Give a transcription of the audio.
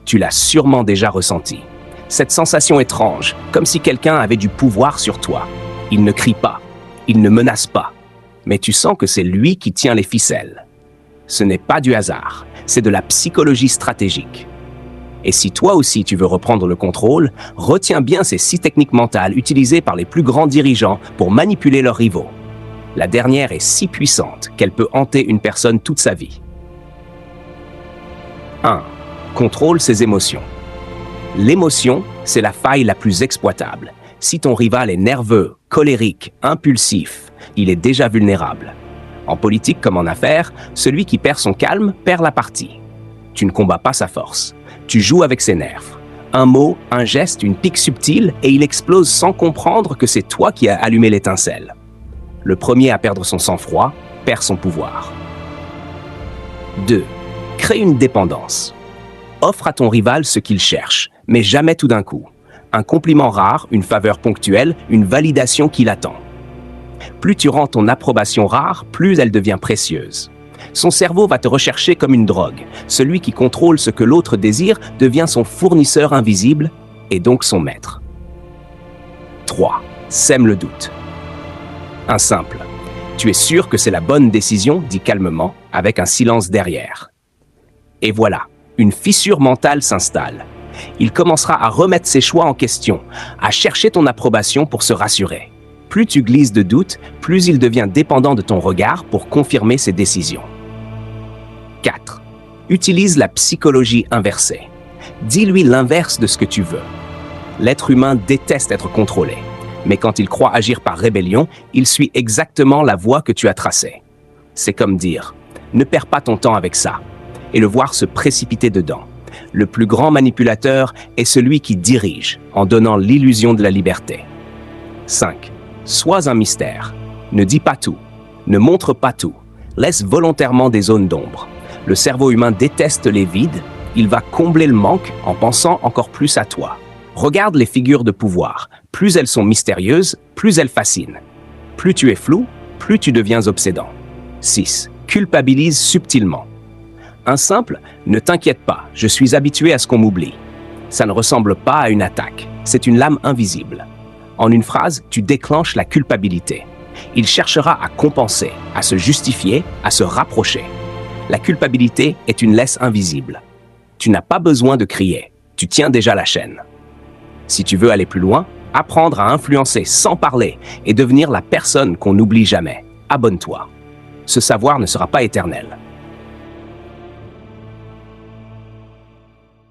Tu l'as sûrement déjà ressenti. Cette sensation étrange, comme si quelqu'un avait du pouvoir sur toi. Il ne crie pas, il ne menace pas, mais tu sens que c'est lui qui tient les ficelles. Ce n'est pas du hasard, c'est de la psychologie stratégique. Et si toi aussi tu veux reprendre le contrôle, retiens bien ces 6 techniques mentales utilisées par les plus grands dirigeants pour manipuler leurs rivaux. La dernière est si puissante qu'elle peut hanter une personne toute sa vie. 1. Contrôle ses émotions. L'émotion, c'est la faille la plus exploitable. Si ton rival est nerveux, colérique, impulsif, il est déjà vulnérable. En politique comme en affaires, celui qui perd son calme perd la partie. Tu ne combats pas sa force. Tu joues avec ses nerfs. Un mot, un geste, une pique subtile et il explose sans comprendre que c'est toi qui as allumé l'étincelle. Le premier à perdre son sang-froid perd son pouvoir. 2. Crée une dépendance. Offre à ton rival ce qu'il cherche, mais jamais tout d'un coup. Un compliment rare, une faveur ponctuelle, une validation qu'il attend. Plus tu rends ton approbation rare, plus elle devient précieuse. Son cerveau va te rechercher comme une drogue. Celui qui contrôle ce que l'autre désire devient son fournisseur invisible et donc son maître. 3. Sème le doute. Un simple. Tu es sûr que c'est la bonne décision, dit calmement, avec un silence derrière. Et voilà, une fissure mentale s'installe. Il commencera à remettre ses choix en question, à chercher ton approbation pour se rassurer. Plus tu glisses de doute, plus il devient dépendant de ton regard pour confirmer ses décisions. 4. Utilise la psychologie inversée. Dis-lui l'inverse de ce que tu veux. L'être humain déteste être contrôlé, mais quand il croit agir par rébellion, il suit exactement la voie que tu as tracée. C'est comme dire « Ne perds pas ton temps avec ça » et le voir se précipiter dedans. Le plus grand manipulateur est celui qui dirige en donnant l'illusion de la liberté. 5. Sois un mystère. Ne dis pas tout. Ne montre pas tout. Laisse volontairement des zones d'ombre. Le cerveau humain déteste les vides. Il va combler le manque en pensant encore plus à toi. Regarde les figures de pouvoir. Plus elles sont mystérieuses, plus elles fascinent. Plus tu es flou, plus tu deviens obsédant. 6. Culpabilise subtilement. Un simple « Ne t'inquiète pas, je suis habitué à ce qu'on m'oublie ». Ça ne ressemble pas à une attaque, c'est une lame invisible. En une phrase, tu déclenches la culpabilité. Il cherchera à compenser, à se justifier, à se rapprocher. La culpabilité est une laisse invisible. Tu n'as pas besoin de crier, tu tiens déjà la chaîne. Si tu veux aller plus loin, apprendre à influencer sans parler et devenir la personne qu'on n'oublie jamais. Abonne-toi. Ce savoir ne sera pas éternel.